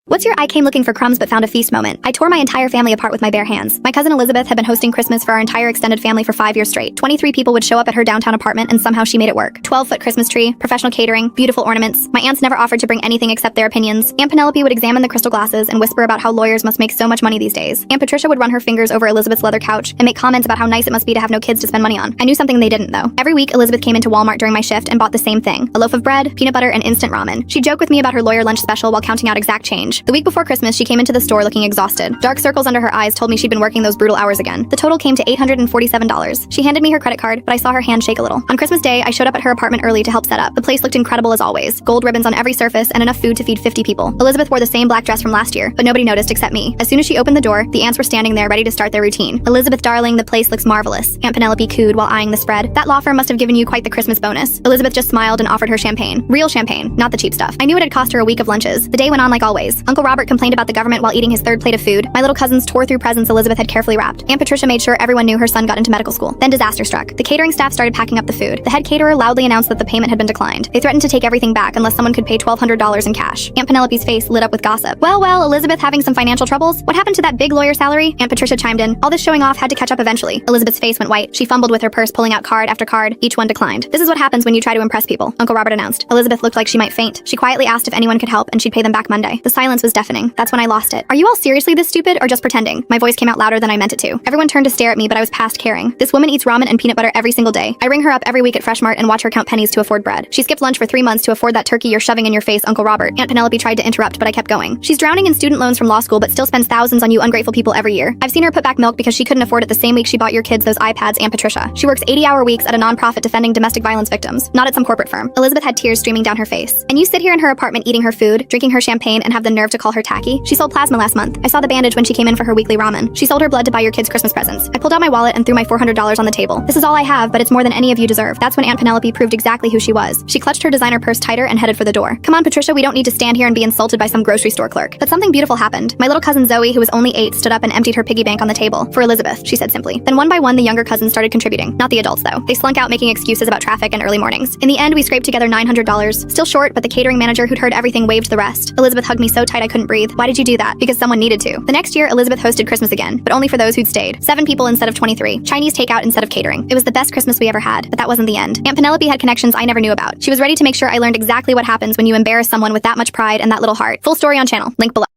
What's your I came looking for crumbs but found a feast moment? I tore my entire family apart with my bare hands. My cousin Elizabeth had been hosting Christmas for our entire extended family for 5 years straight. 23 people would show up at her downtown apartment and somehow she made it work. 12-foot Christmas tree, professional catering, beautiful ornaments. My aunts never offered to bring anything except their opinions. Aunt Penelope would examine the crystal glasses and whisper about how lawyers must make so much money these days. Aunt Patricia would run her fingers over Elizabeth's leather couch and make comments about how nice it must be to have no kids to spend money on. I knew something they didn't though. Every week Elizabeth came into Walmart during my shift and bought the same thing: a loaf of bread, peanut butter, and instant ramen. She'd joke with me about her lawyer lunch special while counting out exact change. The week before Christmas, she came into the store looking exhausted. Dark circles under her eyes told me she'd been working those brutal hours again. The total came to $847. She handed me her credit card, but I saw her hand shake a little. On Christmas Day, I showed up at her apartment early to help set up. The place looked incredible as always. Gold ribbons on every surface and enough food to feed 50 people. Elizabeth wore the same black dress from last year, but nobody noticed except me. As soon as she opened the door, the aunts were standing there ready to start their routine. "Elizabeth, darling, the place looks marvelous," Aunt Penelope cooed while eyeing the spread. "That law firm must have given you quite the Christmas bonus." Elizabeth just smiled and offered her champagne. Real champagne, not the cheap stuff. I knew it had cost her a week of lunches. The day went on like always. Uncle Robert complained about the government while eating his third plate of food. My little cousins tore through presents Elizabeth had carefully wrapped. Aunt Patricia made sure everyone knew her son got into medical school. Then disaster struck. The catering staff started packing up the food. The head caterer loudly announced that the payment had been declined. They threatened to take everything back unless someone could pay $1,200 in cash. Aunt Penelope's face lit up with gossip. Well, Elizabeth having some financial troubles? What happened to that big lawyer salary?" Aunt Patricia chimed in. "All this showing off had to catch up eventually." Elizabeth's face went white. She fumbled with her purse, pulling out card after card. Each one declined. "This is what happens when you try to impress people," Uncle Robert announced. Elizabeth looked like she might faint. She quietly asked if anyone could help and she'd pay them back Monday. The silence was deafening. That's when I lost it. "Are you all seriously this stupid or just pretending?" My voice came out louder than I meant it to. Everyone turned to stare at me, but I was past caring. "This woman eats ramen and peanut butter every single day. I ring her up every week at Fresh Mart and watch her count pennies to afford bread. She skipped lunch for 3 months to afford that turkey you're shoving in your face, Uncle Robert." Aunt Penelope tried to interrupt, but I kept going. "She's drowning in student loans from law school but still spends thousands on you ungrateful people every year. I've seen her put back milk because she couldn't afford it the same week she bought your kids those iPads, Aunt Patricia. She works 80-hour weeks at a nonprofit defending domestic violence victims, not at some corporate firm." Elizabeth had tears streaming down her face. "And you sit here in her apartment eating her food, drinking her champagne, and have the nerve to call her tacky? She sold plasma last month. I saw the bandage when she came in for her weekly ramen. She sold her blood to buy your kids Christmas presents." I pulled out my wallet and threw my $400 on the table. "This is all I have, but it's more than any of you deserve." That's when Aunt Penelope proved exactly who she was. She clutched her designer purse tighter and headed for the door. "Come on, Patricia, we don't need to stand here and be insulted by some grocery store clerk." But something beautiful happened. My little cousin Zoe, who was only 8, stood up and emptied her piggy bank on the table. "For Elizabeth," she said simply. Then one by one, the younger cousins started contributing. Not the adults, though. They slunk out making excuses about traffic and early mornings. In the end, we scraped together $900. Still short, but the catering manager who'd heard everything waved the rest. Elizabeth hugged me so tight I couldn't breathe. "Why did you do that?" "Because someone needed to." The next year, Elizabeth hosted Christmas again, but only for those who'd stayed. 7 people instead of 23. Chinese takeout instead of catering. It was the best Christmas we ever had, but that wasn't the end. Aunt Penelope had connections I never knew about. She was ready to make sure I learned exactly what happens when you embarrass someone with that much pride and that little heart. Full story on channel. Link below.